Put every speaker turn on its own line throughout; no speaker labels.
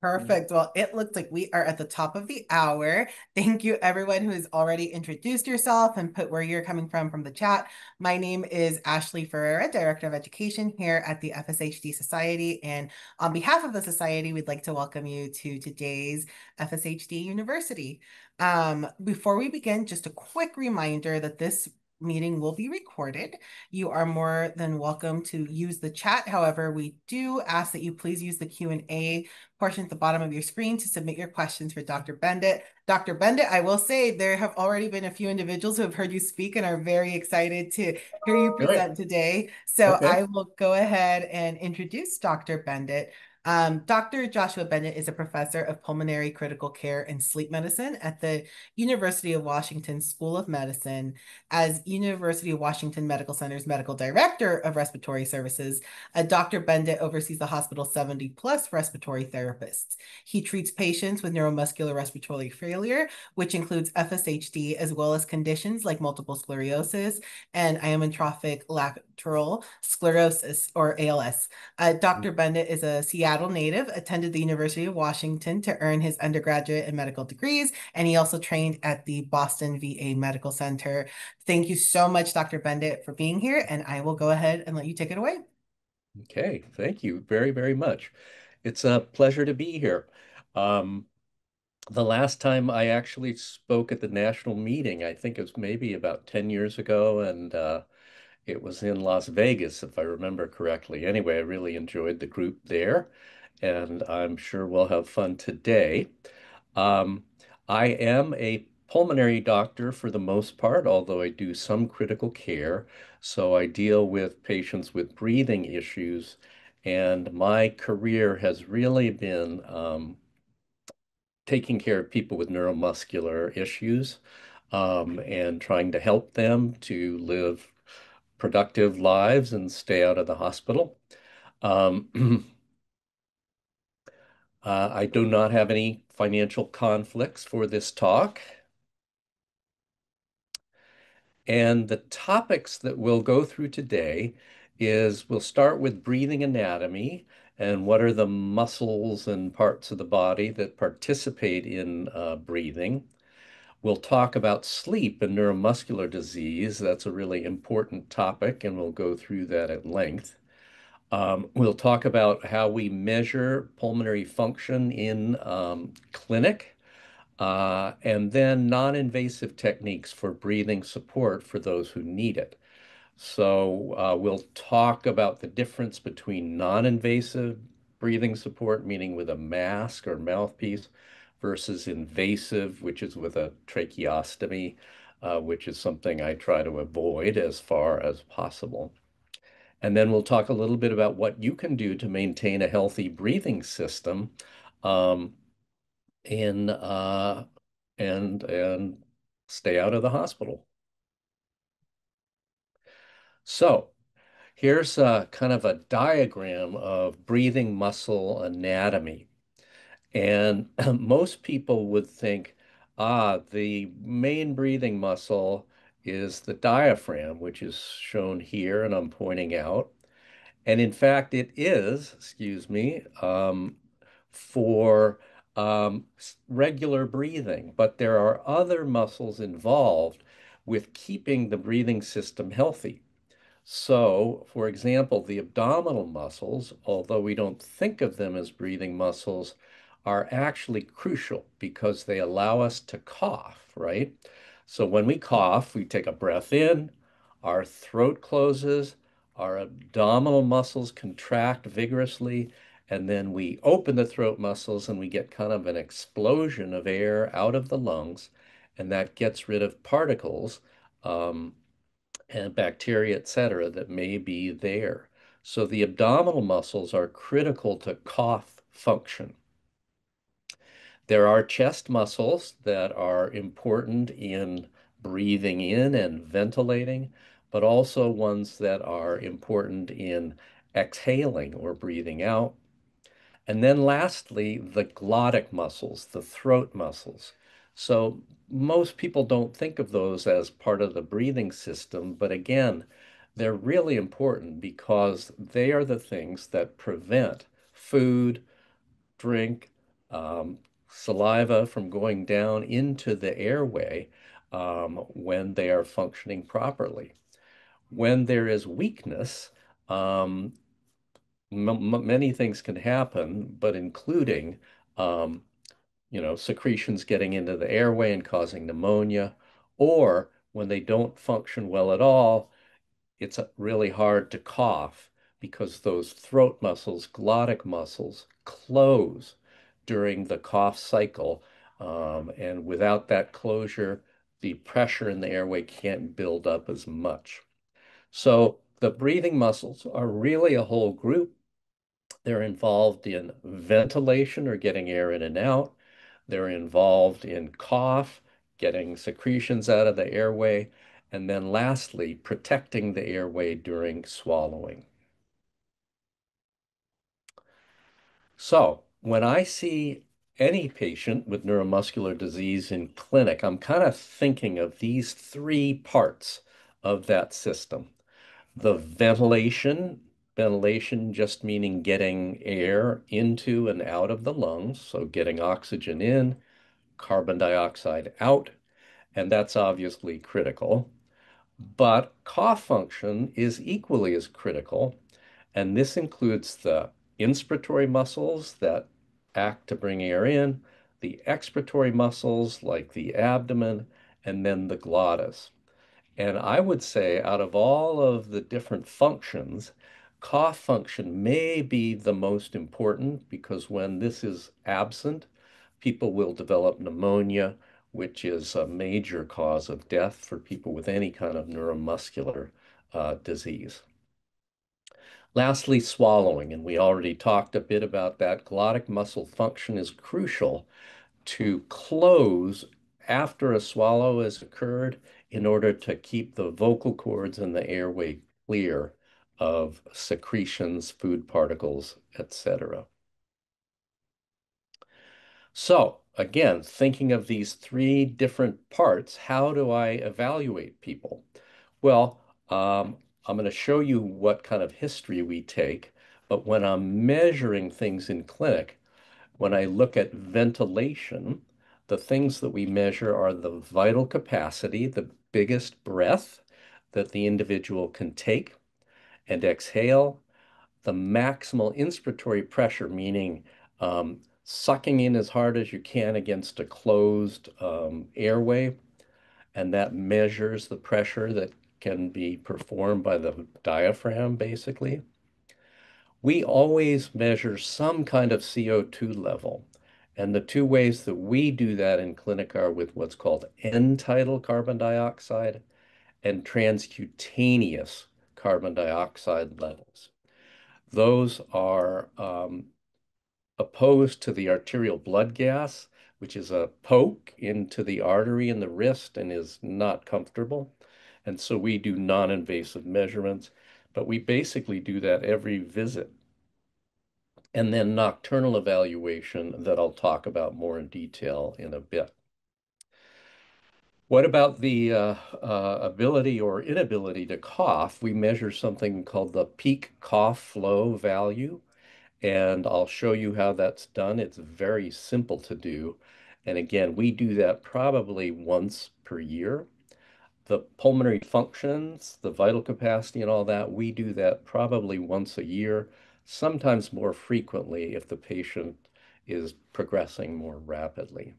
Perfect. Well, it looks like we are at the top of the hour. Thank you, everyone who has already introduced yourself and put where you're coming from the chat. My name is Ashley Ferreira, Director of Education here at the FSHD Society. And on behalf of the Society, we'd like to welcome you to today's FSHD University. Before we begin, just a quick reminder that this meeting will be recorded. You are more than welcome to use the chat. However, we do ask that you please use the Q&A portion at the bottom of your screen to submit your questions for Dr. Benditt. Dr. Benditt, I will say there have already been a few individuals who have heard you speak and are very excited to hear you
Really?
present today. So
Okay.
I will go ahead and introduce Dr. Benditt. Dr. Joshua Benditt is a professor of pulmonary critical care and sleep medicine at the University of Washington School of Medicine. As University of Washington Medical Center's medical director of respiratory services, Dr. Benditt oversees the hospital's 70 plus respiratory therapists. He treats patients with neuromuscular respiratory failure, which includes FSHD, as well as conditions like multiple sclerosis and amyotrophic lateral sclerosis, or ALS. Dr. Benditt is a Seattle native, attended the University of Washington to earn his undergraduate and medical degrees, and he also trained at the Boston VA Medical Center. Thank you so much, Dr. Benditt, for being here, and I will go ahead and let you take it away.
Okay. Thank you very, very much. It's a pleasure to be here. Um, the last time I actually spoke at the national meeting, I think it was maybe about 10 years ago, and it was in Las Vegas, if I remember correctly. Anyway, I really enjoyed the group there, and I'm sure we'll have fun today. Um, I am a pulmonary doctor for the most part, although I do some critical care. So I deal with patients with breathing issues, and my career has really been taking care of people with neuromuscular issues and trying to help them to live productive lives and stay out of the hospital. Um, I do not have any financial conflicts for this talk. And the topics that we'll go through today is we'll start with breathing anatomy and what are the muscles and parts of the body that participate in breathing. We'll talk about sleep and neuromuscular disease. That's a really important topic, and we'll go through that at length. We'll talk about how we measure pulmonary function in clinic, and then non-invasive techniques for breathing support for those who need it. So we'll talk about the difference between non-invasive breathing support, meaning with a mask or mouthpiece, versus invasive, which is with a tracheostomy, which is something I try to avoid as far as possible. And then we'll talk a little bit about what you can do to maintain a healthy breathing system um, in and stay out of the hospital. So here's kind of a diagram of breathing muscle anatomy. And most people would think, the main breathing muscle is the diaphragm, which is shown here, and I'm pointing out. And in fact, it is, excuse me, for regular breathing. But there are other muscles involved with keeping the breathing system healthy. So, for example, the abdominal muscles, although we don't think of them as breathing muscles, are actually crucial because they allow us to cough, right? So when we cough, we take a breath in, our throat closes, our abdominal muscles contract vigorously, and then we open the throat muscles and we get kind of an explosion of air out of the lungs, and that gets rid of particles. And bacteria, et cetera, that may be there. So the abdominal muscles are critical to cough function. There are chest muscles that are important in breathing in and ventilating, but also ones that are important in exhaling or breathing out. And then lastly, the glottic muscles, the throat muscles. So most people don't think of those as part of the breathing system, but again, they're really important because they are the things that prevent food, drink, um, saliva from going down into the airway when they are functioning properly. When there is weakness, um, many things can happen, but including, um, secretions getting into the airway and causing pneumonia, or when they don't function well at all, it's really hard to cough because those throat muscles, glottic muscles, close during the cough cycle. And without that closure, the pressure in the airway can't build up as much. So the breathing muscles are really a whole group. They're involved in ventilation or getting air in and out. They're involved in cough, getting secretions out of the airway, and then lastly, protecting the airway during swallowing. So when I see any patient with neuromuscular disease in clinic, I'm kind of thinking of these three parts of that system. The ventilation just meaning getting air into and out of the lungs, so getting oxygen in, carbon dioxide out, and that's obviously critical. But cough function is equally as critical, and this includes the inspiratory muscles that act to bring air in, the expiratory muscles like the abdomen, and then the glottis. And I would say out of all of the different functions, cough function may be the most important because when this is absent, people will develop pneumonia, which is a major cause of death for people with any kind of neuromuscular disease. Lastly, swallowing, and we already talked a bit about that. Glottic muscle function is crucial to close after a swallow has occurred in order to keep the vocal cords and the airway clear of secretions, food particles, etc. So again, thinking of these three different parts, how do I evaluate people? Well, I'm going to show you what kind of history we take, but when I'm measuring things in clinic, when I look at ventilation, the things that we measure are the vital capacity, the biggest breath that the individual can take and exhale, the maximal inspiratory pressure, meaning sucking in as hard as you can against a closed airway, and that measures the pressure that can be performed by the diaphragm, basically. We always measure some kind of CO2 level. And the two ways that we do that in clinic are with what's called end-tidal carbon dioxide and transcutaneous carbon dioxide levels. Those are opposed to the arterial blood gas, which is a poke into the artery in the wrist and is not comfortable. And so we do non-invasive measurements, but we basically do that every visit. And then nocturnal evaluation that I'll talk about more in detail in a bit. What about the ability or inability to cough? We measure something called the peak cough flow value, and I'll show you how that's done. It's very simple to do. And again, we do that probably once per year. The pulmonary functions, the vital capacity and all that, we do that probably once a year, sometimes more frequently if the patient is progressing more rapidly.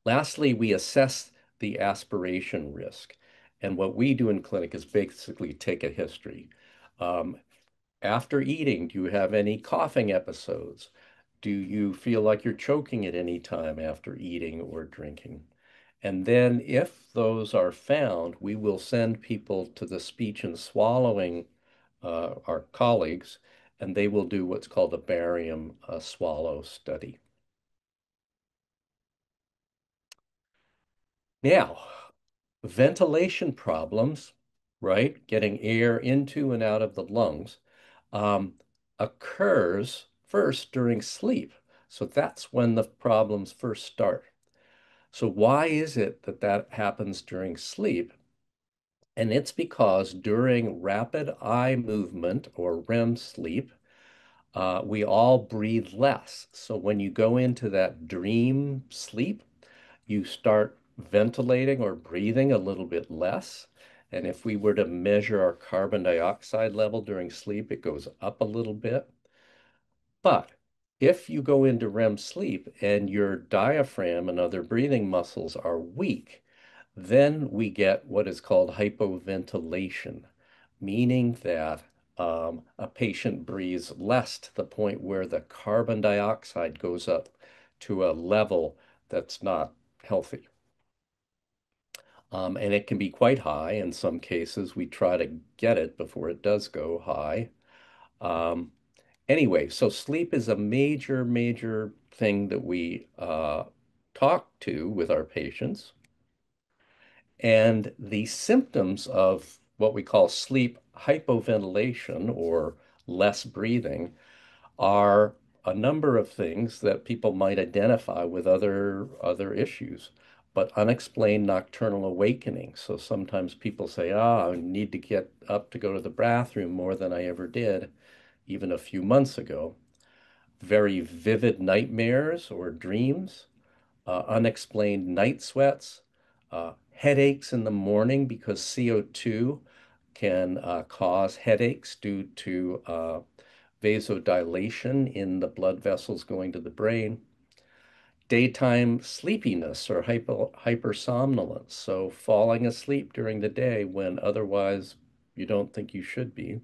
Lastly, we assess the aspiration risk. And what we do in clinic is basically take a history. Um, After eating, do you have any coughing episodes? Do you feel like you're choking at any time after eating or drinking? And then if those are found, we will send people to the speech and swallowing, our colleagues, and they will do what's called a barium swallow study. Now, ventilation problems, right? Getting air into and out of the lungs, um, occurs first during sleep. So that's when the problems first start. So why is it that that happens during sleep? And it's because during rapid eye movement or REM sleep, We all breathe less. So when you go into that dream sleep, you start ventilating or breathing a little bit less. And if we were to measure our carbon dioxide level during sleep, it goes up a little bit. But if you go into REM sleep and your diaphragm and other breathing muscles are weak, then we get what is called hypoventilation, meaning that a patient breathes less to the point where the carbon dioxide goes up to a level that's not healthy. And it can be quite high. In some cases, we try to get it before it does go high. Um, anyway, so sleep is a major, major thing that we talk to with our patients. And the symptoms of what we call sleep hypoventilation or less breathing are a number of things that people might identify with other issues, but unexplained nocturnal awakening. So sometimes people say, I need to get up to go to the bathroom more than I ever did, even a few months ago. Very vivid nightmares or dreams, unexplained night sweats, headaches in the morning because CO2 can cause headaches due to vasodilation in the blood vessels going to the brain, daytime sleepiness or hypersomnolence, so falling asleep during the day when otherwise you don't think you should be,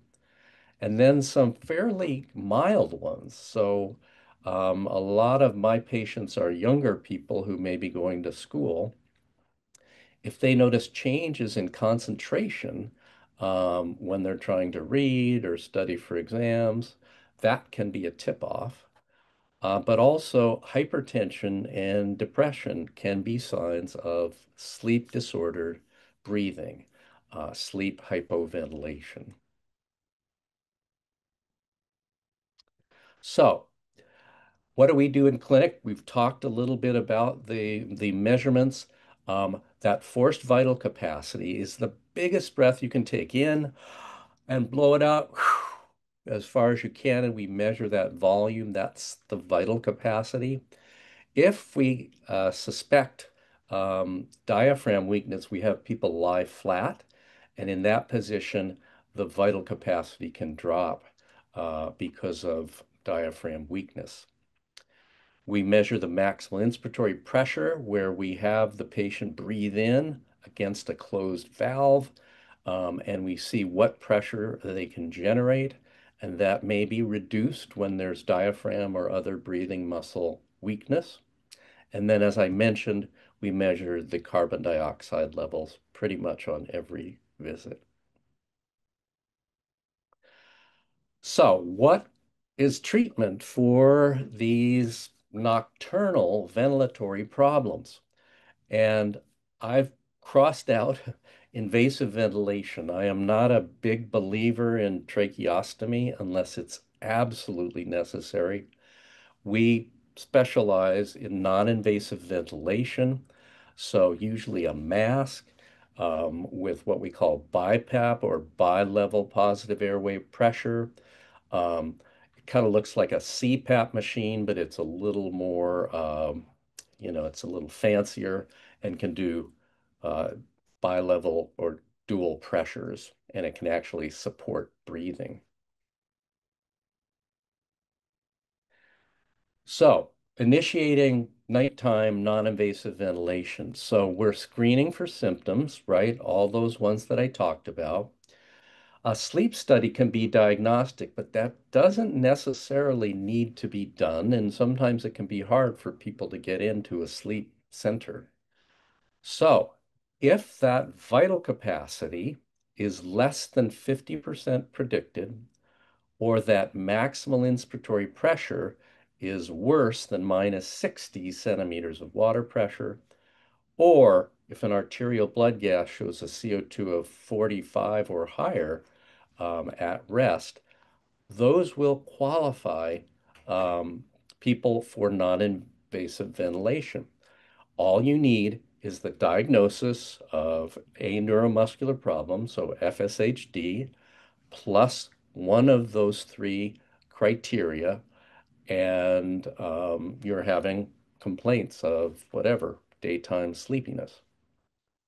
and then some fairly mild ones. So a lot of my patients are younger people who may be going to school. If they notice changes in concentration when they're trying to read or study for exams, that can be a tip-off. But also hypertension and depression can be signs of sleep disordered breathing, sleep hypoventilation. So what do we do in clinic? We've talked a little bit about the measurements. That forced vital capacity is the biggest breath you can take in and blow it out as far as you can, and we measure that volume. That's the vital capacity. If we suspect diaphragm weakness, we have people lie flat, and in that position, the vital capacity can drop because of diaphragm weakness. We measure the maximal inspiratory pressure where we have the patient breathe in against a closed valve, and we see what pressure they can generate, and that may be reduced when there's diaphragm or other breathing muscle weakness. And then, as I mentioned, we measure the carbon dioxide levels pretty much on every visit. So, what is treatment for these nocturnal ventilatory problems? And I've crossed out invasive ventilation. I am not a big believer in tracheostomy unless it's absolutely necessary. We specialize in non-invasive ventilation, so usually a mask with what we call BiPAP or bi-level positive airway pressure. It kind of looks like a CPAP machine, but it's a little more, it's a little fancier and can do uh, bi-level or dual pressures, and it can actually support breathing. So, initiating nighttime non-invasive ventilation. So, we're screening for symptoms, right? All those ones that I talked about. A sleep study can be diagnostic, but that doesn't necessarily need to be done. And sometimes it can be hard for people to get into a sleep center. So, if that vital capacity is less than 50% predicted, or that maximal inspiratory pressure is worse than minus 60 centimeters of water pressure, or if an arterial blood gas shows a CO2 of 45 or higher at rest, those will qualify um, people for non-invasive ventilation. All you need is the diagnosis of a neuromuscular problem, so FSHD, plus one of those three criteria and you're having complaints of whatever, daytime sleepiness.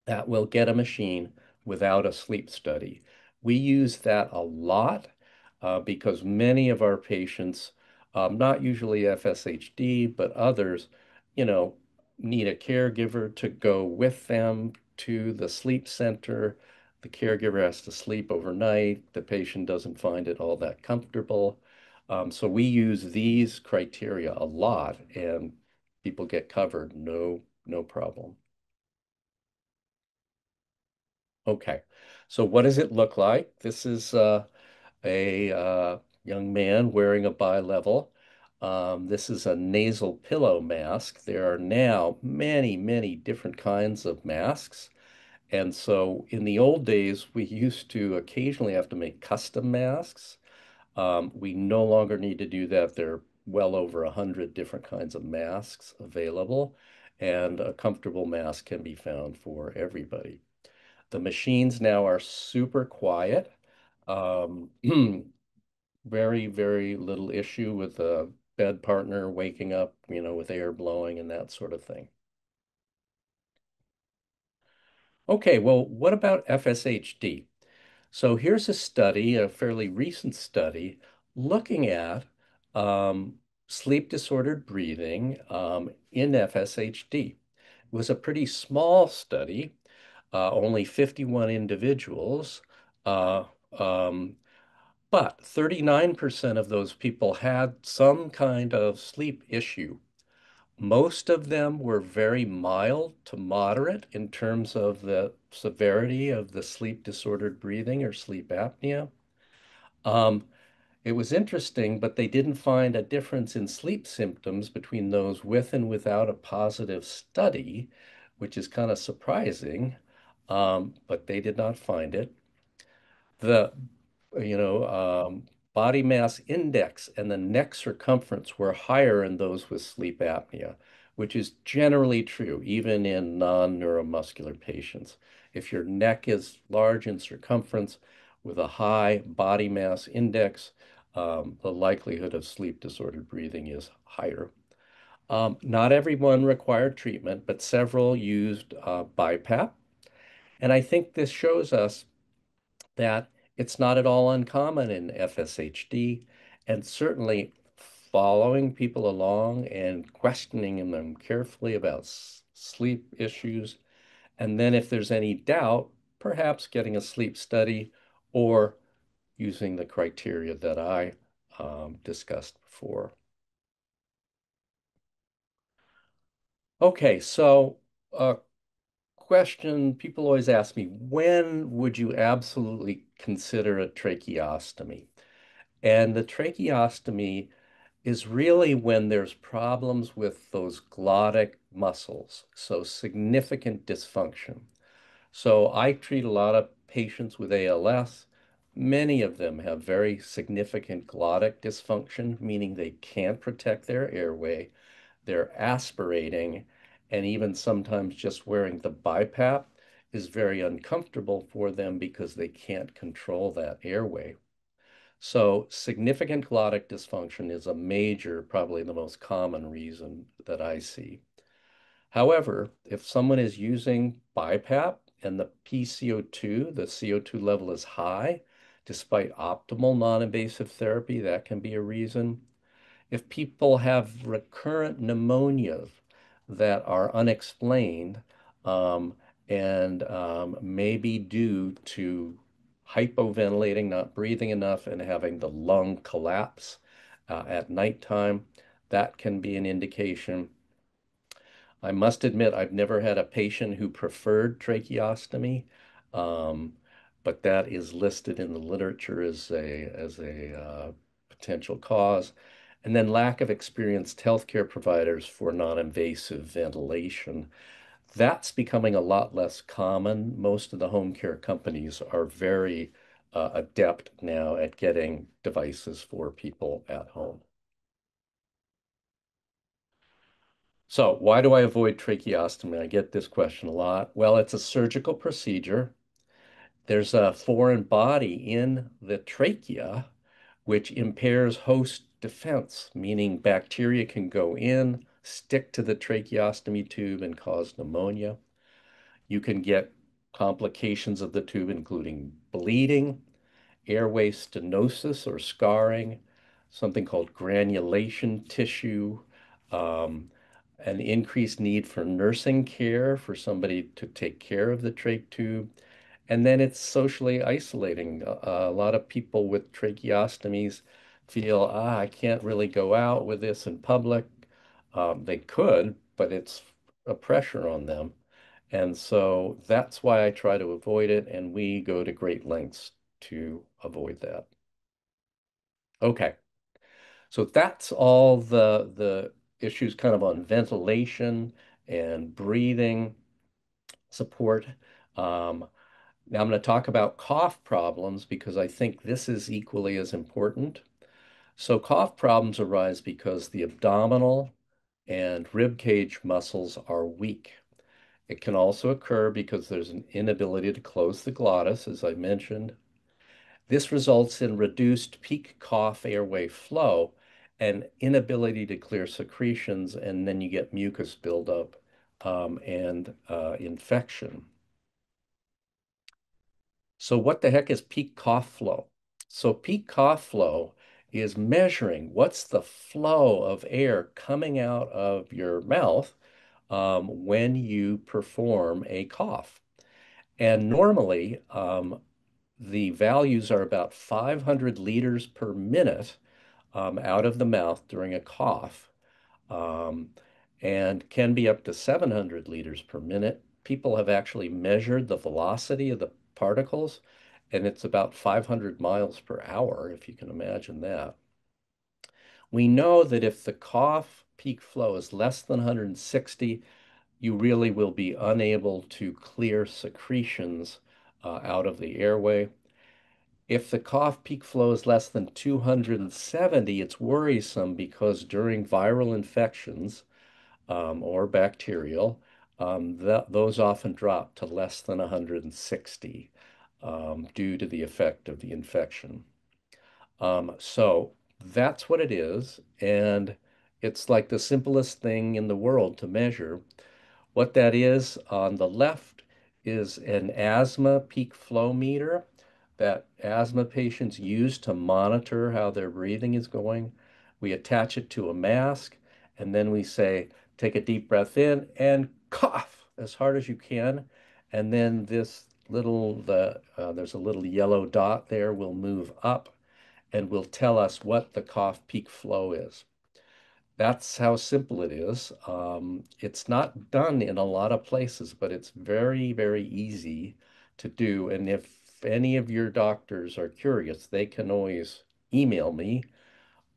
That will get a machine without a sleep study. We use that a lot because many of our patients, not usually FSHD, but others, you know, need a caregiver to go with them to the sleep center. The caregiver has to sleep overnight. The patient doesn't find it all that comfortable. So we use these criteria a lot, and people get covered, no problem. Okay, so what does it look like? This is a young man wearing a bilevel. This is a nasal pillow mask. There are now many different kinds of masks. And so in the old days, we used to occasionally have to make custom masks. We no longer need to do that. There are well over 100 different kinds of masks available, and a comfortable mask can be found for everybody. The machines now are super quiet. Um, very little issue with a bed partner waking up, with air blowing and that sort of thing. Okay, well, what about FSHD? So here's a study, a fairly recent study, looking at sleep disordered breathing in FSHD. It was a pretty small study, only 51 individuals, uh, um, but 39% of those people had some kind of sleep issue. Most of them were very mild to moderate in terms of the severity of the sleep disordered breathing or sleep apnea. Um, it was interesting, but they didn't find a difference in sleep symptoms between those with and without a positive study, which is kind of surprising, but they did not find it. The you know, body mass index and the neck circumference were higher in those with sleep apnea, which is generally true, even in non-neuromuscular patients. If your neck is large in circumference with a high body mass index, the likelihood of sleep disordered breathing is higher. Not everyone required treatment, but several used BiPAP. And I think this shows us that it's not at all uncommon in FSHD, and certainly following people along and questioning them carefully about sleep issues. And then if there's any doubt, perhaps getting a sleep study or using the criteria that I discussed before. Okay, so a question people always ask me, when would you absolutely consider a tracheostomy? And the tracheostomy is really when there's problems with those glottic muscles, so significant dysfunction. So I treat a lot of patients with ALS. Many of them have very significant glottic dysfunction, meaning they can't protect their airway, they're aspirating, and even sometimes just wearing the BiPAP is very uncomfortable for them because they can't control that airway. So significant glottic dysfunction is a major, probably the most common reason that I see. However, if someone is using BiPAP and the PCO2, the CO2 level is high, despite optimal non-invasive therapy, that can be a reason. If people have recurrent pneumonias that are unexplained um, and may be due to hypoventilating, not breathing enough, and having the lung collapse at nighttime, that can be an indication. I must admit, I've never had a patient who preferred tracheostomy, um, but that is listed in the literature as a potential cause. And then lack of experienced healthcare providers for non-invasive ventilation. That's becoming a lot less common. Most of the home care companies are very adept now at getting devices for people at home. So why do I avoid tracheostomy? I get this question a lot. Well, it's a surgical procedure. There's a foreign body in the trachea, which impairs host defense, meaning bacteria can go in, stick to the tracheostomy tube, and cause pneumonia. You can get complications of the tube, including bleeding, airway stenosis or scarring, something called granulation tissue, um, an increased need for nursing care for somebody to take care of the trach tube. And then it's socially isolating. A lot of people with tracheostomies feel, I can't really go out with this in public. They could, but it's a pressure on them. And so that's why I try to avoid it, and we go to great lengths to avoid that. Okay, so that's all the issues kind of on ventilation and breathing support. Now I'm going to talk about cough problems because I think this is equally as important. So cough problems arise because the abdominal and rib cage muscles are weak. It can also occur because there's an inability to close the glottis, as I mentioned. This results in reduced peak cough airway flow and inability to clear secretions, and then you get mucus buildup and infection. So what the heck is peak cough flow? So peak cough flow is measuring what's the flow of air coming out of your mouth when you perform a cough. And normally, the values are about 500 liters per minute out of the mouth during a cough, um, and can be up to 700 liters per minute. People have actually measured the velocity of the particles, and it's about 500 miles per hour, if you can imagine that. We know that if the cough peak flow is less than 160, you really will be unable to clear secretions out of the airway. If the cough peak flow is less than 270, it's worrisome because during viral infections or bacterial, those often drop to less than 160 due to the effect of the infection. So that's what it is. And it's like the simplest thing in the world to measure. What that is on the left is an asthma peak flow meter that asthma patients use to monitor how their breathing is going. We attach it to a mask, and then we say, take a deep breath in and cough as hard as you can. And then there's a little yellow dot there will move up and will tell us what the cough peak flow is. That's how simple it is. It's not done in a lot of places, but it's very, very easy to do. And if any of your doctors are curious, they can always email me.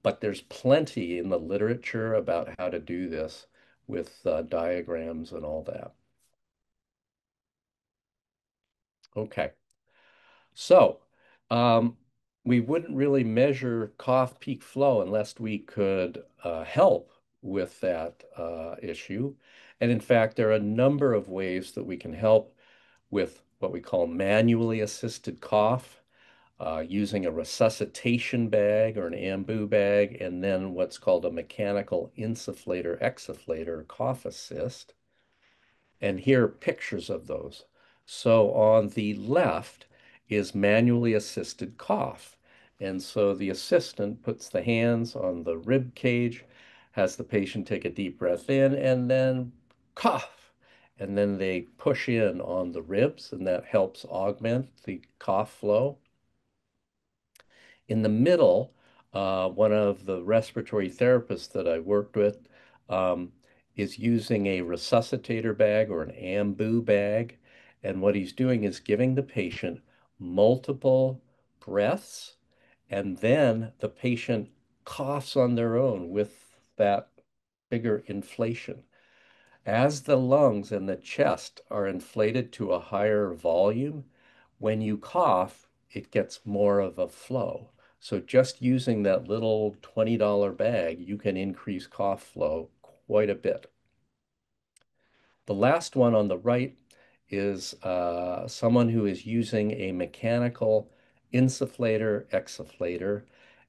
But there's plenty in the literature about how to do this with diagrams and all that. Okay. So, um, we wouldn't really measure cough peak flow unless we could help with that issue. And in fact, there are a number of ways that we can help with what we call manually assisted cough, using a resuscitation bag or an ambu bag, and then what's called a mechanical insufflator, exsufflator, cough assist. And here are pictures of those. So on the left is manually assisted cough. And so the assistant puts the hands on the rib cage, has the patient take a deep breath in, and then cough. And then they push in on the ribs, and that helps augment the cough flow. In the middle, one of the respiratory therapists that I worked with um, is using a resuscitator bag or an ambu bag. And what he's doing is giving the patient multiple breaths, and then the patient coughs on their own with that bigger inflation. As the lungs and the chest are inflated to a higher volume, when you cough, it gets more of a flow. So just using that little $20 bag, you can increase cough flow quite a bit. The last one on the right is someone who is using a mechanical insufflator, exsufflator,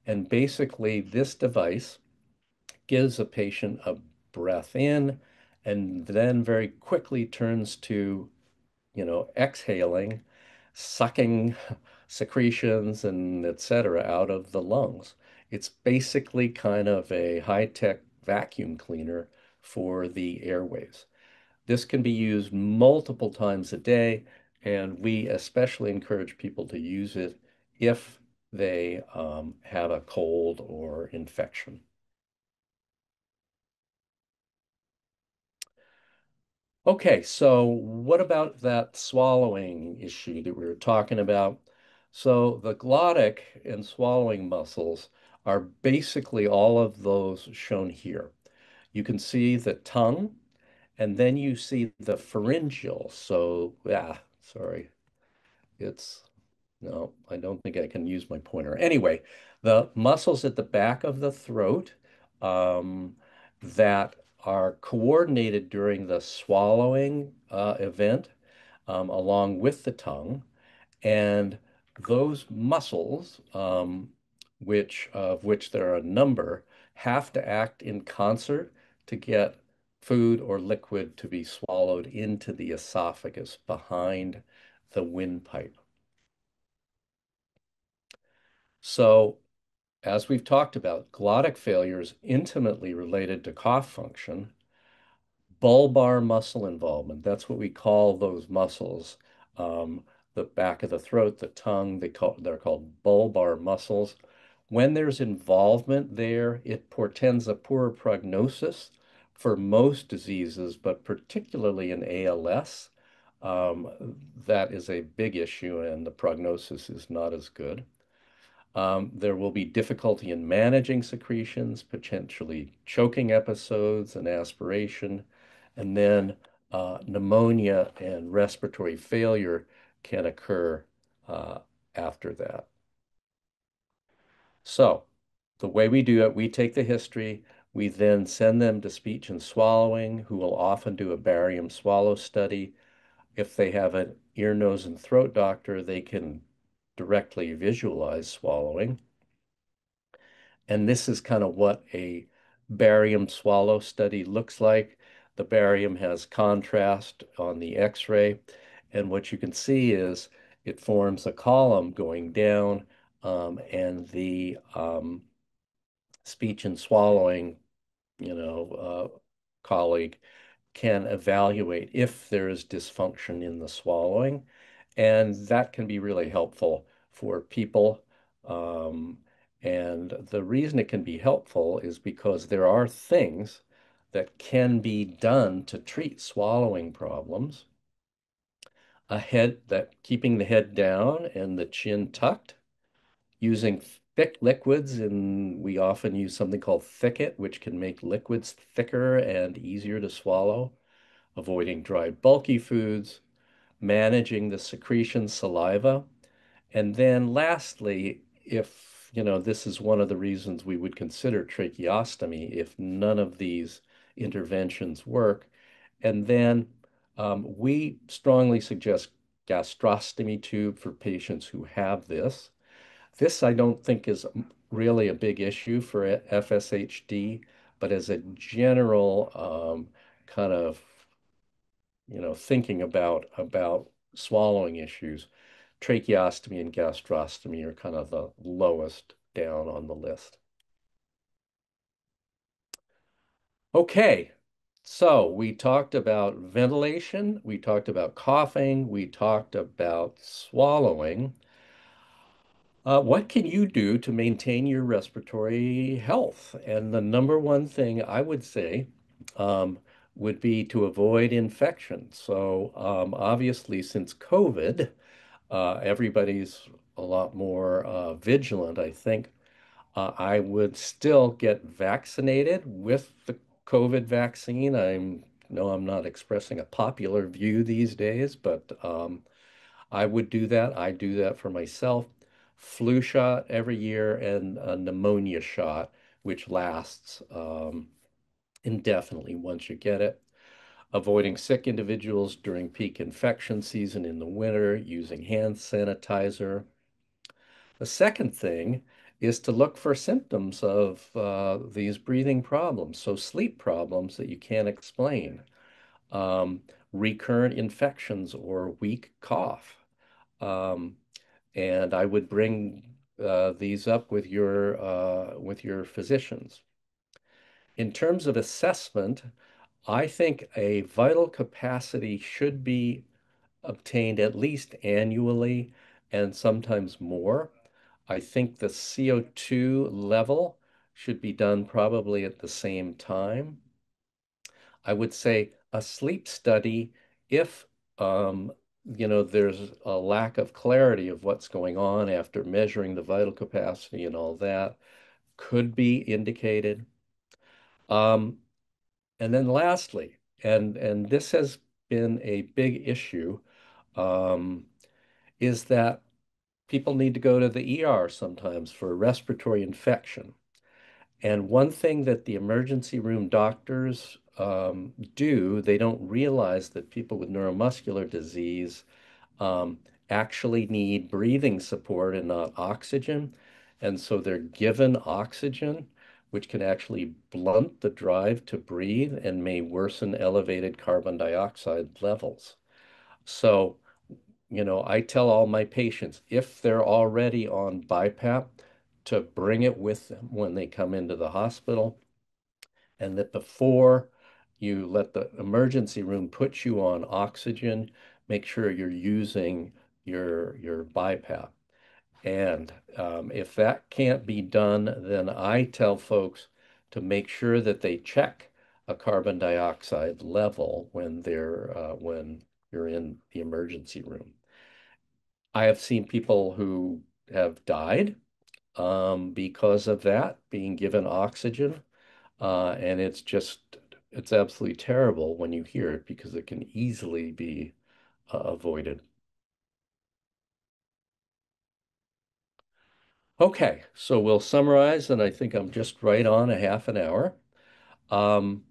And basically, this device gives a patient a breath in and then very quickly turns to, exhaling, sucking secretions and et cetera out of the lungs. It's basically kind of a high-tech vacuum cleaner for the airways. This can be used multiple times a day, and we especially encourage people to use it if they have a cold or infection. Okay, so what about that swallowing issue that we were talking about? So the glottic and swallowing muscles are basically all of those shown here. You can see the tongue, and then you see the pharyngeal. So, yeah, sorry, it's no, I don't think I can use my pointer. Anyway, the muscles at the back of the throat that are coordinated during the swallowing event, along with the tongue. And those muscles, of which there are a number, have to act in concert to get food or liquid to be swallowed into the esophagus behind the windpipe. So, as we've talked about, glottic failure is intimately related to cough function. Bulbar muscle involvement, that's what we call those muscles. Um, the back of the throat, the tongue, they're called bulbar muscles. When there's involvement there, it portends a poorer prognosis for most diseases, but particularly in ALS. That is a big issue, and the prognosis is not as good. There will be difficulty in managing secretions, potentially choking episodes and aspiration, and then pneumonia and respiratory failure can occur uh, after that. So, the way we do it, we take the history, we then send them to speech and swallowing, who will often do a barium swallow study. If they have an ear, nose, and throat doctor, they can directly visualize swallowing. And this is kind of what a barium swallow study looks like. The barium has contrast on the X-ray, and what you can see is it forms a column going down, and the speech and swallowing, colleague can evaluate if there is dysfunction in the swallowing, and that can be really helpful for people. Um, and the reason it can be helpful is because there are things that can be done to treat swallowing problems. A head that keeping the head down and the chin tucked, using thick liquids, and we often use something called thicket, which can make liquids thicker and easier to swallow, avoiding dry, bulky foods, managing the secretion saliva. And then lastly, if, this is one of the reasons we would consider tracheostomy if none of these interventions work. And then we strongly suggest gastrostomy tube for patients who have this. This I don't think is really a big issue for FSHD, but as a general kind of thinking about swallowing issues, tracheostomy and gastrostomy are kind of the lowest down on the list. Okay, so we talked about ventilation, we talked about coughing, we talked about swallowing. What can you do to maintain your respiratory health? And the number one thing I would say um, would be to avoid infection. So obviously, since COVID, everybody's a lot more vigilant, I think. I would still get vaccinated with the COVID vaccine. I'm not expressing a popular view these days, but I would do that. I do that for myself. Flu shot every year and a pneumonia shot, which lasts indefinitely once you get it. Avoiding sick individuals during peak infection season in the winter, using hand sanitizer. The second thing is to look for symptoms of these breathing problems. So sleep problems that you can't explain, um, recurrent infections or weak cough. Um, and I would bring these up with your physicians. In terms of assessment, I think a vital capacity should be obtained at least annually and sometimes more. I think the CO2 level should be done probably at the same time. I would say a sleep study, if there's a lack of clarity of what's going on after measuring the vital capacity and all that, could be indicated. Um, and then lastly, and this has been a big issue, um, is that people need to go to the ER sometimes for a respiratory infection. And one thing that the emergency room doctors do, they don't realize that people with neuromuscular disease um, actually need breathing support and not oxygen. And so they're given oxygen, which can actually blunt the drive to breathe and may worsen elevated carbon dioxide levels. So, I tell all my patients if they're already on BiPAP to bring it with them when they come into the hospital, and that before you let the emergency room put you on oxygen, make sure you're using your BiPAP. And if that can't be done, then I tell folks to make sure that they check a carbon dioxide level when you're in the emergency room. I have seen people who have died because of that, being given oxygen. And it's absolutely terrible when you hear it because it can easily be avoided. Okay, so we'll summarize, and I think I'm just right on a half an hour. Um,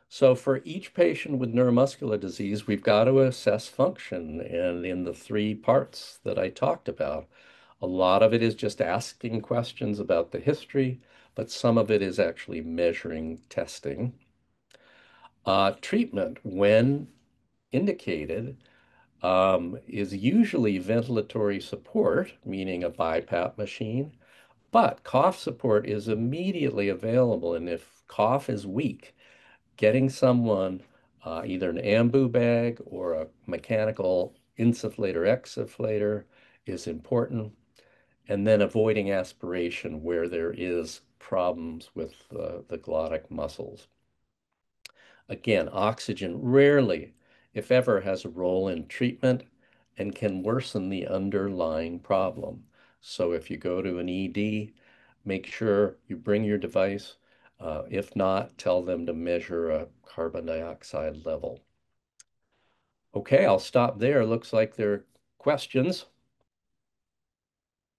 so for each patient with neuromuscular disease, we've got to assess function, and in the three parts that I talked about, a lot of it is just asking questions about the history, but some of it is actually measuring testing. Treatment, when indicated, is usually ventilatory support, meaning a BiPAP machine, but cough support is immediately available. And if cough is weak, getting someone either an ambu bag or a mechanical insufflator exsufflator is important. And then avoiding aspiration where there is problems with the glottic muscles. Again, oxygen rarely, if ever, has a role in treatment and can worsen the underlying problem. So if you go to an ED, make sure you bring your device. If not, tell them to measure a carbon dioxide level. Okay, I'll stop there. Looks like there are questions.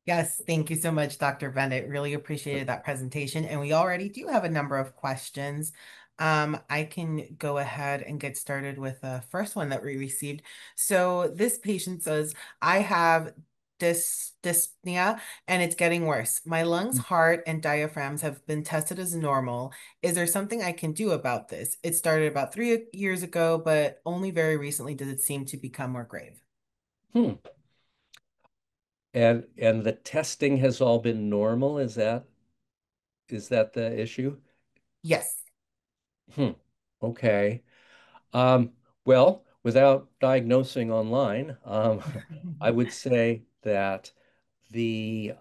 Yes, thank you so much, Dr. Benditt. Really appreciated that presentation. And we already do have a number of questions. I can go ahead and get started with the first one that we received. So this patient says, I have dyspnea and it's getting worse. My lungs, heart, and diaphragms have been tested as normal. Is there something I can do about this? It started about 3 years ago, but only very recently does it seem to become more grave.
Hmm. And the testing has all been normal. Is that the issue?
Yes.
Hmm. Okay. Um, well, without diagnosing online, I would say that the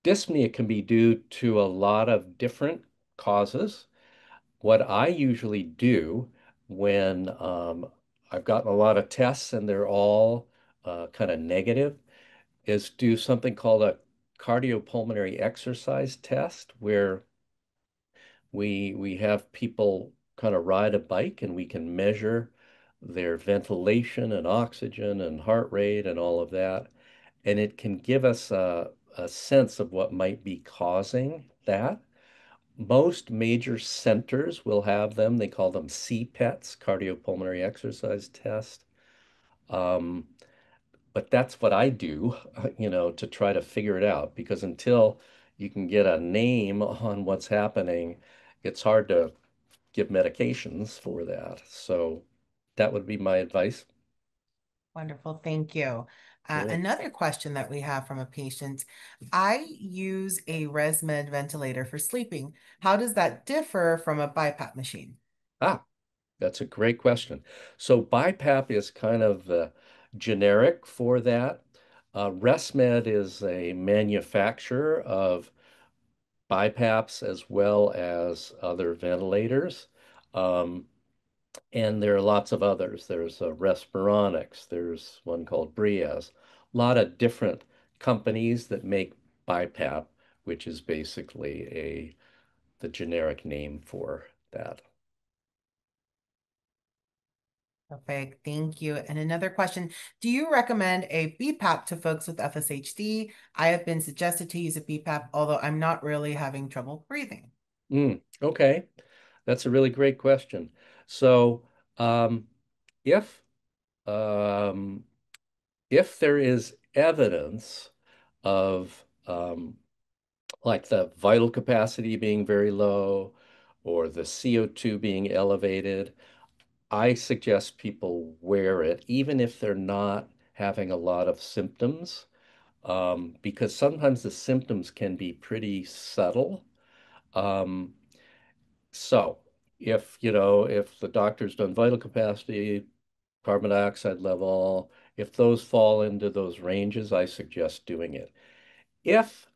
dyspnea can be due to a lot of different causes. What I usually do when I've gotten a lot of tests and they're all kind of negative is do something called a cardiopulmonary exercise test, where we have people kind of ride a bike and we can measure their ventilation and oxygen and heart rate and all of that. And it can give us a sense of what might be causing that. Most major centers will have them. They call them CPETs, cardiopulmonary exercise test. Um, but that's what I do, to try to figure it out because until you can get a name on what's happening, it's hard to give medications for that. So that would be my advice.
Wonderful, thank you.
Sure.
Another question that we have from a patient. I use a ResMed ventilator for sleeping. How does that differ from a BiPAP machine?
Ah, that's a great question. So BiPAP is kind of generic for that. ResMed is a manufacturer of BiPAPs as well as other ventilators. Um, and there are lots of others. There's Respironics. There's one called Brias. A lot of different companies that make BiPAP, which is basically the generic name for that.
Perfect, thank you. And another question, do you recommend a BPAP to folks with FSHD? I have been suggested to use a BPAP, although I'm not really having trouble breathing.
Okay, that's a really great question. So, um, if um, if there is evidence of like the vital capacity being very low or the CO2 being elevated, I suggest people wear it, even if they're not having a lot of symptoms, because sometimes the symptoms can be pretty subtle. Um, so if the doctor's done vital capacity, carbon dioxide level, if those fall into those ranges, I suggest doing it. If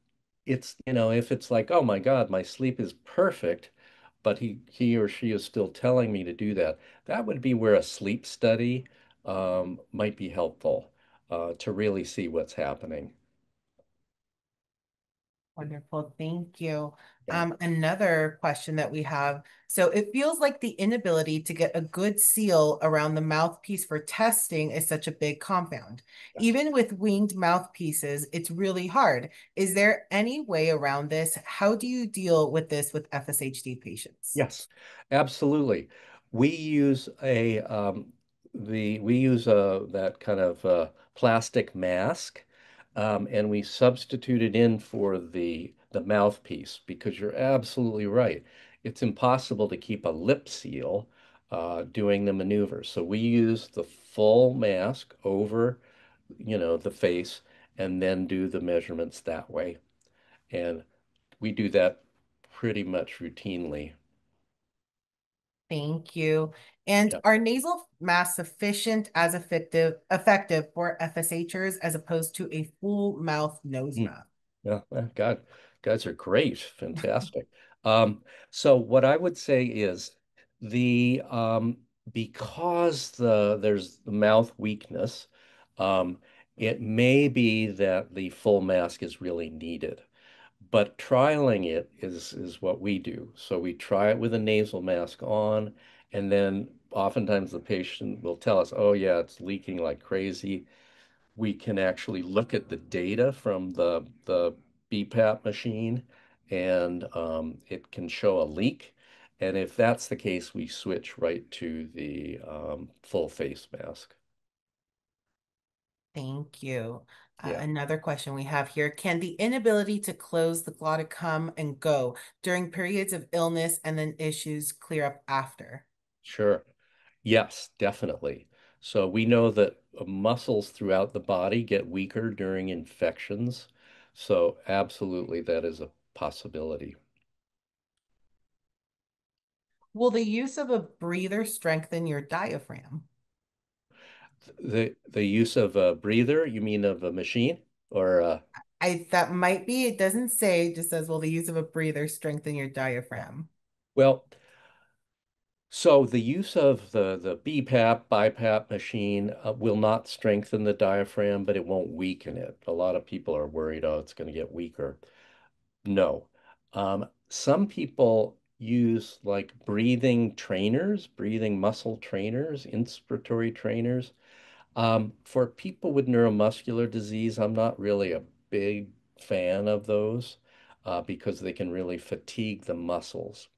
if it's like, oh my God, my sleep is perfect, but he or she is still telling me to do that, that would be where a sleep study might be helpful to really see what's happening.
Wonderful, thank you.
Yeah.
Another question that we have. So it feels like the inability to get a good seal around the mouthpiece for testing is such a big compound.
Yes.
Even with winged mouthpieces, it's really hard. Is there any way around this? How do you deal with this with FSHD patients?
Yes, absolutely. We use a that kind of plastic mask, and we substitute it in for the mouthpiece because you're absolutely right. It's impossible to keep a lip seal doing the maneuver. So we use the full mask over, the face, and then do the measurements that way. And we do that pretty much routinely.
Thank you. And
Yeah.
are nasal masks sufficient as effective for FSHers as opposed to a full mouth nose
Mm.
mask?
Yeah, God, guys are great, fantastic. Um, so what I would say is the because there's the mouth weakness, um, it may be that the full mask is really needed. But trialing it is what we do. So we try it with a nasal mask on, and then oftentimes the patient will tell us, "Oh yeah, it's leaking like crazy." We can actually look at the data from the BPAP machine, and it can show a leak. And if that's the case, we switch right to the full face mask.
Thank you.
Yeah,
Another question we have here. Can the inability to close the glottic come and go during periods of illness and then issues clear up after?
sure. Yes, definitely. So we know that muscles throughout the body get weaker during infections. So absolutely, that is a possibility.
Will the use of a breather strengthen your diaphragm?
The use of a breather, you mean of a machine or
That might be, it doesn't say, it just says, will the use of a breather strengthen your diaphragm?
well, so the use of the BPAP, BiPAP machine will not strengthen the diaphragm, but it won't weaken it. A lot of people are worried, oh, it's going to get weaker. No. Some people use like breathing trainers, breathing muscle trainers, inspiratory trainers. For people with neuromuscular disease, I'm not really a big fan of those because they can really fatigue the muscles.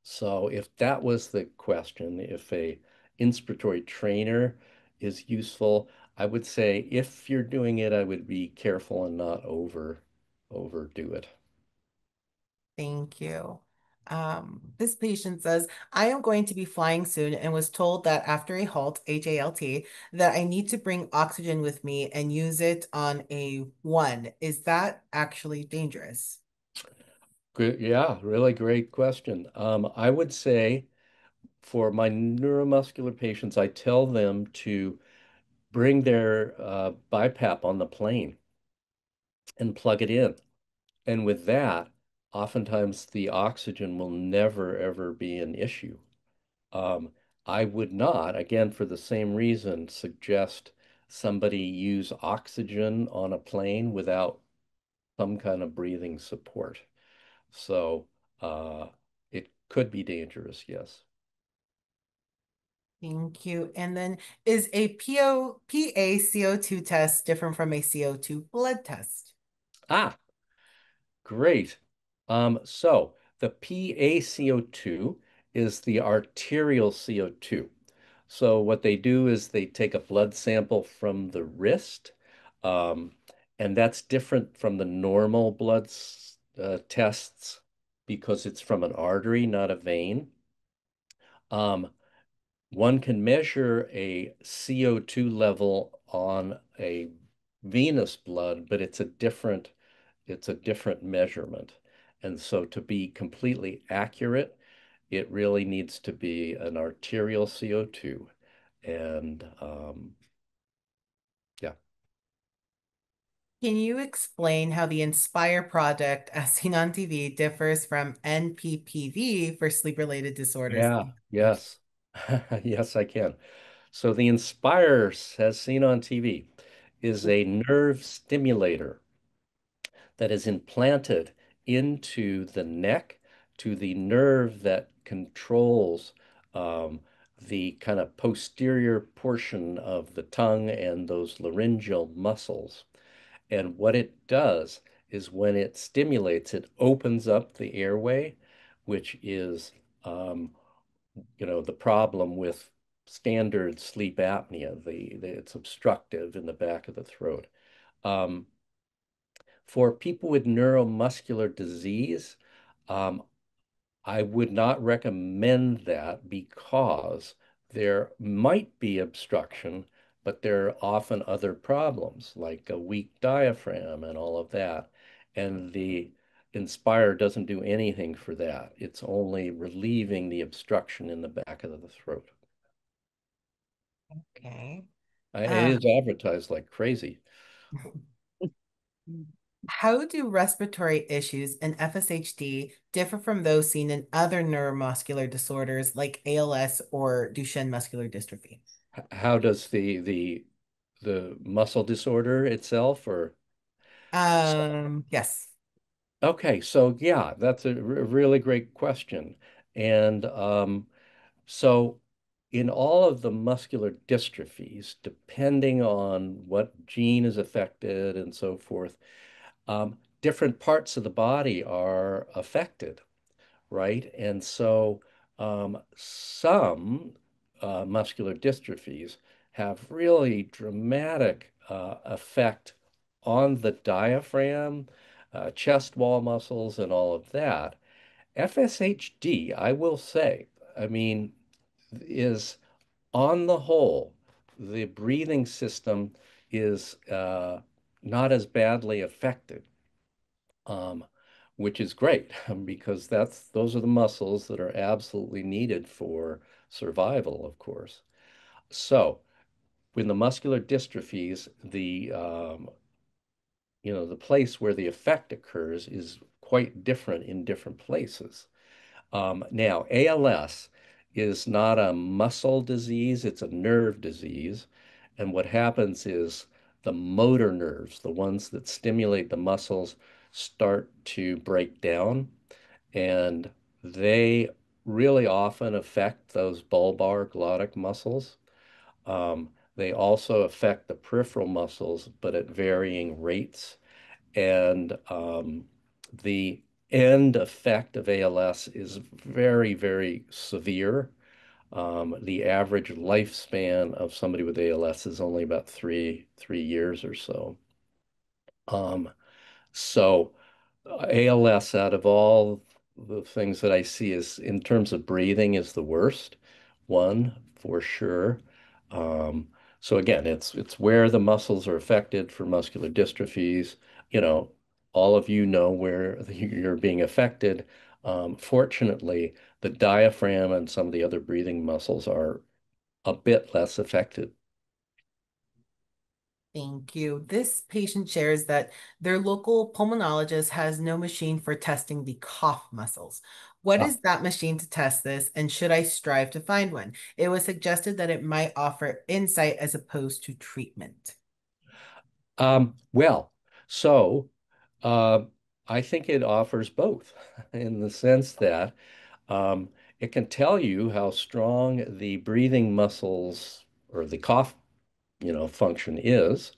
So if that was the question, if a inspiratory trainer is useful, I would say if you're doing it, I would be careful and not overdo it.
Thank you. This patient says, I am going to be flying soon and was told that after a halt, HALT, that I need to bring oxygen with me and use it on a one. Is that actually dangerous?
Good, yeah, really great question. I would say for my neuromuscular patients, I tell them to bring their BiPAP on the plane and plug it in. And with that, oftentimes the oxygen will never, ever be an issue. Um, I would not, again, for the same reason, suggest somebody use oxygen on a plane without some kind of breathing support. So uh, it could be dangerous, yes.
Thank you. And then is a PaCO2 test different from a CO2 blood test?
Ah, great. So the PaCO2 is the arterial CO2. So what they do is they take a blood sample from the wrist, um, and that's different from the normal blood tests because it's from an artery, not a vein. Um, One can measure a CO2 level on a venous blood, but it's a different measurement. And so to be completely accurate, it really needs to be an arterial CO2. And yeah.
Can you explain how the Inspire project, as seen on TV, differs from NPPV for sleep-related disorders
Yeah,
in others?
yes. Yes, I can. So the Inspire, as seen on TV, is a nerve stimulator that is implanted into the neck to the nerve that controls um, the kind of posterior portion of the tongue and those laryngeal muscles. And what it does is when it stimulates, it opens up the airway, which is, um, the problem with standard sleep apnea. It's obstructive in the back of the throat. Um, for people with neuromuscular disease, um, I would not recommend that because there might be obstruction, but there are often other problems like a weak diaphragm and all of that. And the Inspire doesn't do anything for that. It's only relieving the obstruction in the back of the throat.
Okay.
It is
Um,
advertised like crazy.
how do respiratory issues in FSHD differ from those seen in other neuromuscular disorders like ALS or Duchenne muscular dystrophy?
How does the muscle disorder itself or
Yes.
okay, so yeah, that's a really great question. And so in all of the muscular dystrophies, depending on what gene is affected and so forth, different parts of the body are affected, right? And so some muscular dystrophies have really dramatic effect on the diaphragm, chest wall muscles, and all of that. FSHD, I will say, I mean, is on the whole, the breathing system is not as badly affected, um, which is great because those are the muscles that are absolutely needed for survival, of course. So, when the muscular dystrophies, the place where the effect occurs is quite different in different places. Now, ALS is not a muscle disease, it's a nerve disease. And what happens is the motor nerves, the ones that stimulate the muscles, start to break down, and they really often affect those bulbar glottic muscles. They also affect the peripheral muscles, but at varying rates. And the end effect of ALS is very, very severe. The average lifespan of somebody with ALS is only about three years or so. Um, so ALS, out of all the things that I see, is in terms of breathing is the worst one for sure. Um, so again, it's where the muscles are affected for muscular dystrophies. You know, all of you know where you're being affected. Fortunately, the diaphragm and some of the other breathing muscles are a bit less affected.
Thank you. This patient shares that their local pulmonologist has no machine for testing the cough muscles. What
Ah,
is that machine to test this, and should I strive to find one? It was suggested that it might offer insight as opposed to treatment.
well, so uh, I think it offers both in the sense that um, it can tell you how strong the breathing muscles or the cough, function is,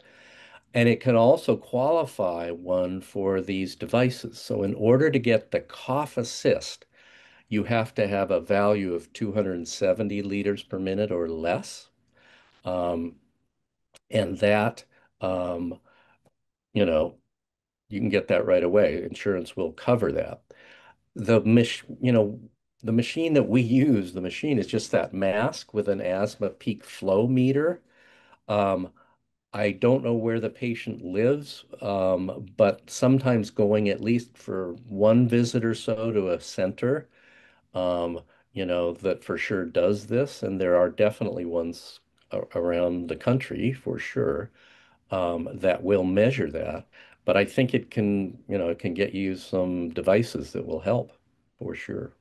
and it can also qualify one for these devices. So in order to get the cough assist, you have to have a value of 270 liters per minute or less. Um, and that, um, you know, you can get that right away. Insurance will cover that. The machine that we use, the machine is just that mask with an asthma peak flow meter. Um, I don't know where the patient lives, but sometimes going at least for one visit or so to a center, um, that for sure does this, and there are definitely ones around the country for sure that will measure that. But I think it can get you some devices that will help for sure.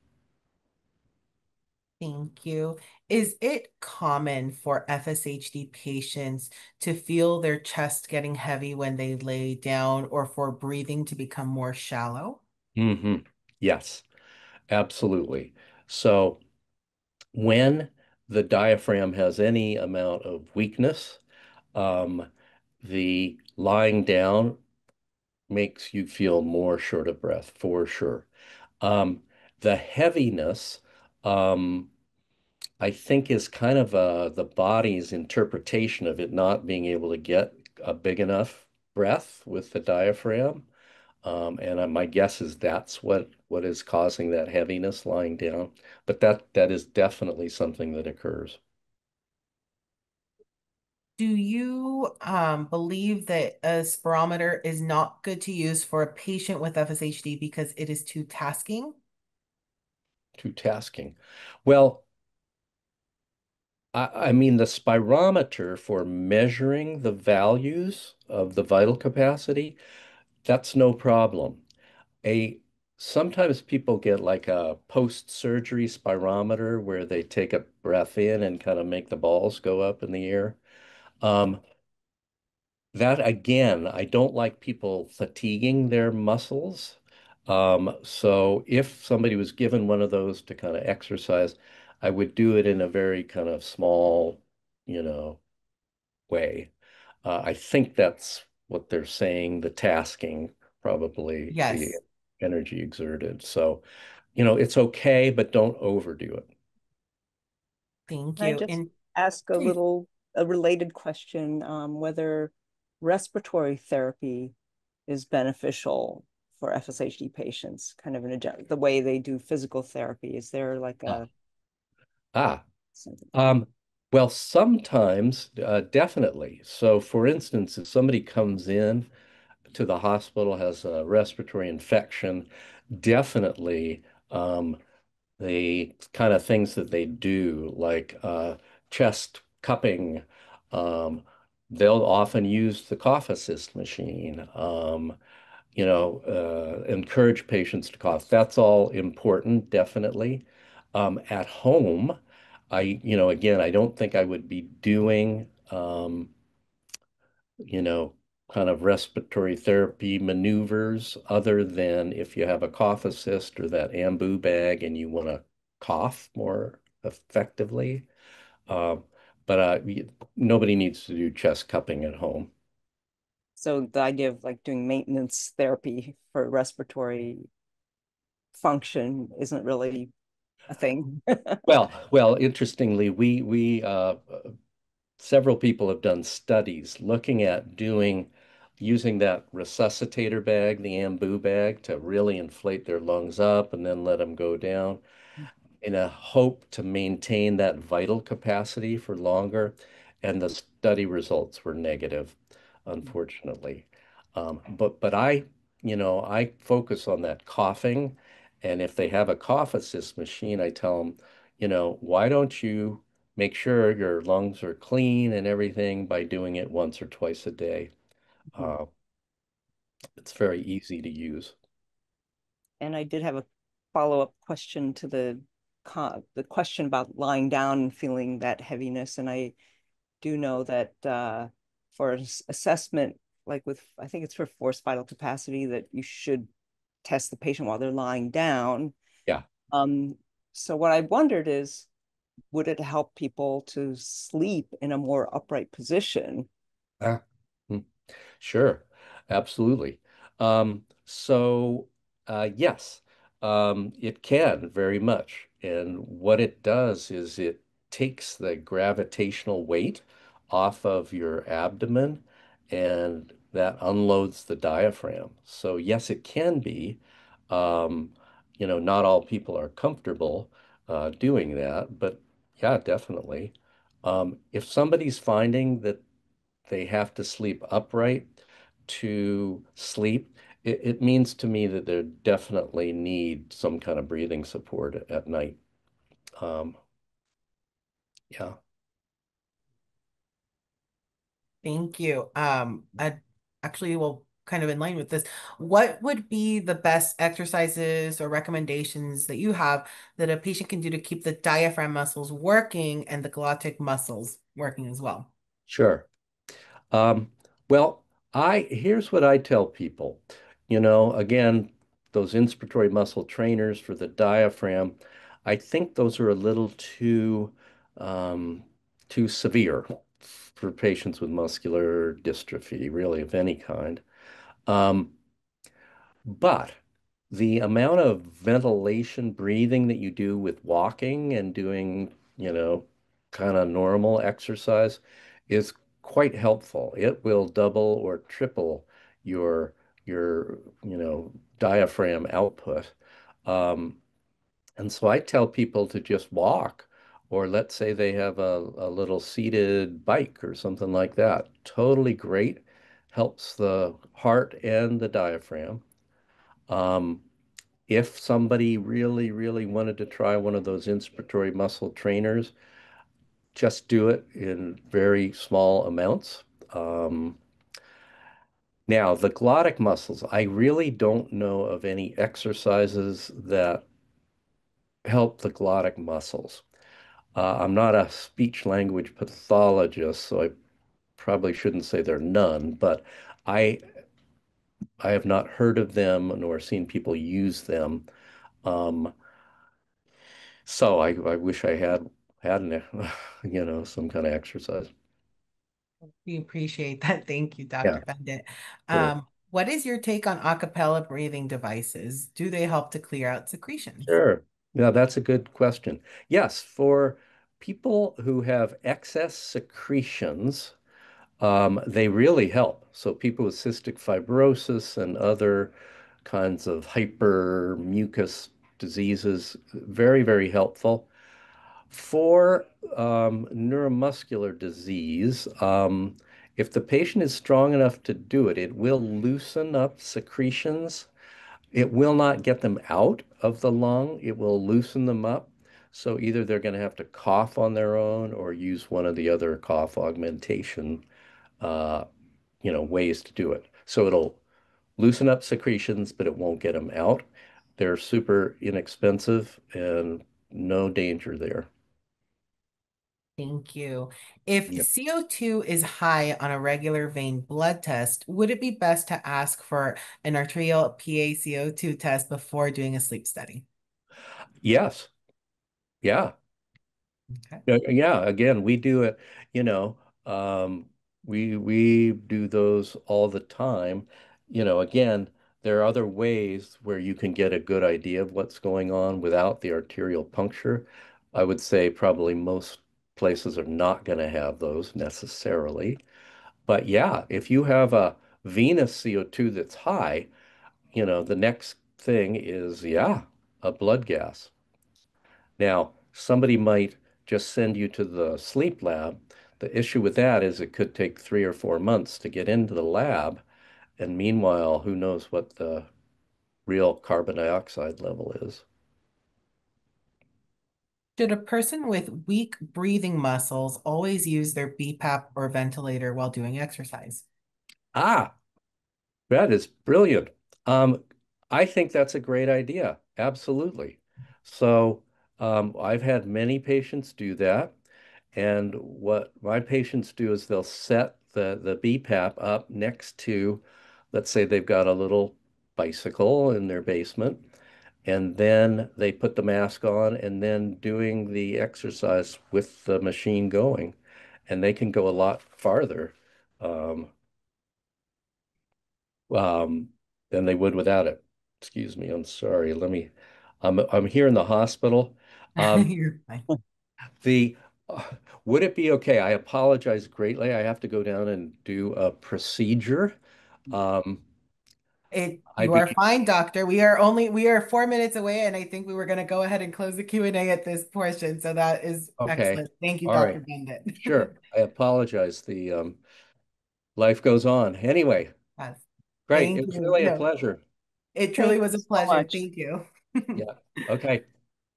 Thank you. Is it common for FSHD patients to feel their chest getting heavy when they lay down or for breathing to become more shallow?
Hmm. Yes, absolutely. So when the diaphragm has any amount of weakness, um, the lying down makes you feel more short of breath for sure. Um, the heaviness, um, I think, is kind of the body's interpretation of it not being able to get a big enough breath with the diaphragm. And my guess is that's what is causing that heaviness lying down. But that is definitely something that occurs.
Do you believe that a spirometer is not good to use for a patient with FSHD because it is too tasking?
To tasking. Well, I mean, the spirometer for measuring the values of the vital capacity, that's no problem. A Sometimes people get like a post-surgery spirometer where they take a breath in and kind of make the balls go up in the air. Um, that again, I don't like people fatiguing their muscles. So if somebody was given one of those to kind of exercise, I would do it in a very kind of small, you know, way. I think that's what they're saying, the tasking, probably the
Yes,
energy exerted. So, it's okay, but don't overdo it.
thank
Can I
you.
just
And
ask
please,
a related question, whether respiratory therapy is beneficial for FSHD patients, kind of the way they do physical therapy? Is there like
Ah,
a
ah.
something?
Um, well, sometimes, definitely. So, for instance, if somebody comes in to the hospital, has a respiratory infection, definitely the kind of things that they do, like chest cupping, um, they'll often use the cough assist machine. Encourage patients to cough. That's all important, definitely. At home, again, I don't think I would be doing, you know, kind of respiratory therapy maneuvers other than if you have a cough assist or that ambu bag and you want to cough more effectively. Um, but nobody needs to do chest cupping at home.
So the idea of like doing maintenance therapy for respiratory function isn't really a thing.
Well, interestingly, we several people have done studies looking at using that resuscitator bag, the ambu bag, to really inflate their lungs up and then let them go down in a hope to maintain that vital capacity for longer. And the study results were negative, unfortunately. But I focus on that coughing. And if they have a cough assist machine, I tell them, why don't you make sure your lungs are clean and everything by doing it once or twice a day? Uh, it's very easy to use.
And I did have a follow-up question to the question about lying down and feeling that heaviness. And I do know that for assessment, like with, I think it's for forced vital capacity, that you should test the patient while they're lying down.
Yeah.
Um, so what I wondered is, would it help people to sleep in a more upright position?
Ah. Sure, absolutely. Yes, it can very much. And what it does is it takes the gravitational weight off of your abdomen and that unloads the diaphragm. So yes, it can be. Um, not all people are comfortable doing that, but yeah, definitely. If somebody's finding that they have to sleep upright to sleep, it means to me that they definitely need some kind of breathing support at night. Um, yeah,
Thank you. I actually will kind of in line with this. What would be the best exercises or recommendations that you have that a patient can do to keep the diaphragm muscles working and the glottic muscles working as well?
sure. Um, well, here's what I tell people. Again, those inspiratory muscle trainers for the diaphragm, I think those are a little um, too severe for patients with muscular dystrophy, really, of any kind. Um, But the amount of ventilation breathing that you do with walking and doing, kind of normal exercise is quite helpful. It will double or triple your diaphragm output. Um, and so I tell people to just walk, or let's say they have a little seated bike or something like that. Totally great. Helps the heart and the diaphragm. Um, if somebody really, really wanted to try one of those inspiratory muscle trainers, just do it in very small amounts. Um, Now, the glottic muscles, I really don't know of any exercises that help the glottic muscles. I'm not a speech language pathologist, so I probably shouldn't say there are none, but I I have not heard of them nor seen people use them. Um, So I wish I had some kind of exercise.
We appreciate that. Thank you,
Yeah,
Dr. Benditt.
sure.
What is your take on a cappella breathing devices? Do they help to clear out secretions?
Sure. Yeah, that's a good question. Yes, for people who have excess secretions, they really help. So people with cystic fibrosis and other kinds of hyper mucus diseases, very, very helpful. For neuromuscular disease, if the patient is strong enough to do it, it will loosen up secretions. It will not get them out of the lung. It will loosen them up. So either they're going to have to cough on their own or use one of the other cough augmentation, uh, ways to do it. So it'll loosen up secretions, but it won't get them out. They're super inexpensive and no danger there.
Thank you. If
Yep.
CO2 is high on a regular vein blood test, would it be best to ask for an arterial PaCO2 test before doing a sleep study?
Yes. Yeah.
Okay.
Yeah. Again, we do it, you know, um, we do those all the time. Again, there are other ways where you can get a good idea of what's going on without the arterial puncture. I would say probably most places are not going to have those necessarily. But yeah, if you have a venous CO2 that's high, the next thing is, yeah, a blood gas. Now, somebody might just send you to the sleep lab. The issue with that is it could take 3 or 4 months to get into the lab. And meanwhile, who knows what the real carbon dioxide level is.
Should a person with weak breathing muscles always use their BPAP or ventilator while doing exercise?
Ah, that is brilliant. Um, I think that's a great idea. Absolutely. So, I've had many patients do that. And what my patients do is they'll set the BPAP up next to, let's say they've got a little bicycle in their basement, and then they put the mask on and then doing the exercise with the machine going, and they can go a lot farther um, um, than they would without it. Excuse me, I'm sorry. I'm here in the hospital. Um,
You're fine.
the uh, would it be okay? I apologize greatly. I have to go down and do a procedure. Um, I'd
You
be
are fine, doctor. We are 4 minutes away, and I think we were going to go ahead and close the Q&A at this portion. So that is
okay.
excellent. Thank you,
All
Dr.
right.
Benditt.
Sure. I apologize. The life goes on. Anyway,
Yes.
great.
Thank
It was
you.
really a
No,
pleasure.
it
Thank
truly was
you
a
so
pleasure.
much.
Thank you.
Yeah. Okay.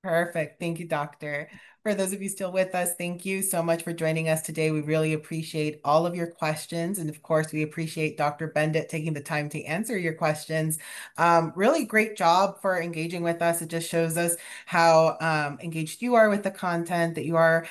Perfect. Thank you, doctor. For those of you still with us, thank you so much for joining us today. We really appreciate all of your questions. And of course, we appreciate Dr. Benditt taking the time to answer your questions. Really great job for engaging with us. It just shows us how engaged you are with the content, that you are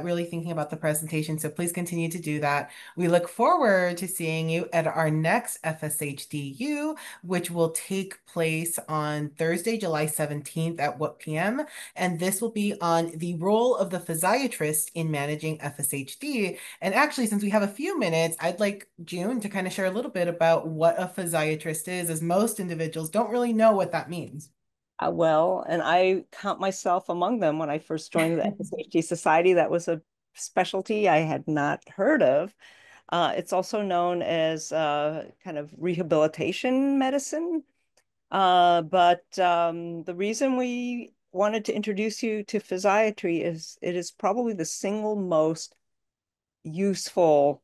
really thinking about the presentation. So please continue to do that. We look forward to seeing you at our next FSHDU, which will take place on Thursday, July 17th at what p.m. And this will be on the role of the physiatrist in managing FSHD. And actually, since we have a few minutes, I'd like June to kind of share a little bit about what a physiatrist is, as most individuals don't really know what that means.
Well, and I count myself among them. When I first joined the FSHD Society, that was a specialty I had not heard of. It's also known as kind of rehabilitation medicine. But the reason we wanted to introduce you to physiatry is it is probably the single most useful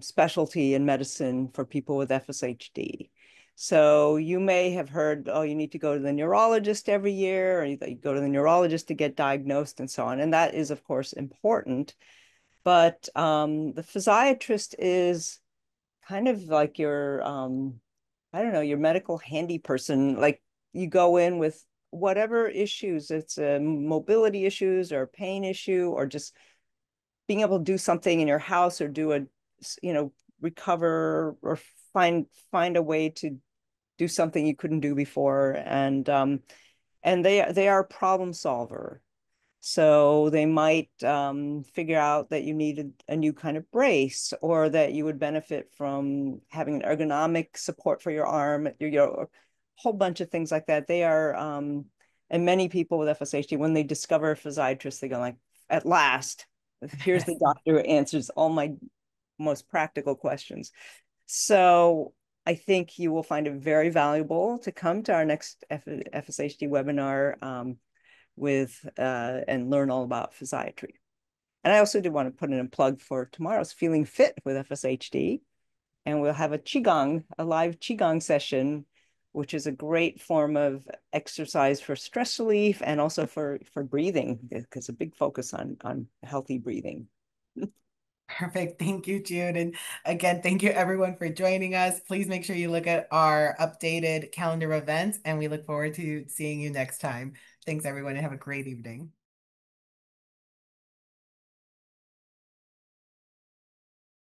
specialty in medicine for people with FSHD. So you may have heard, oh, you need to go to the neurologist every year, or you go to the neurologist to get diagnosed and so on. And that is, of course, important. But the physiatrist is kind of like your, I don't know, your medical handy person. Like you go in with whatever issues, it's mobility issues or pain issue, or just being able to do something in your house or do a, recover or find a way to do something you couldn't do before. And they are a problem solver. So they might figure out that you need a new kind of brace, or that you would benefit from having an ergonomic support for your arm, your whole bunch of things like that. They are, and many people with FSHD, when they discover a physiatrist, they go like, at last, here's the doctor who answers all my most practical questions. So I think you will find it very valuable to come to our next FSHD webinar. With and learn all about physiatry. And I also did want to put in a plug for tomorrow's Feeling Fit with FSHD. And we'll have a live Qigong session, which is a great form of exercise for stress relief and also for breathing, because a big focus on healthy breathing.
Perfect. Thank you, June. And again, thank you everyone for joining us. Please make sure you look at our updated calendar of events, and we look forward to seeing you next time. Thanks, everyone, and have a great evening.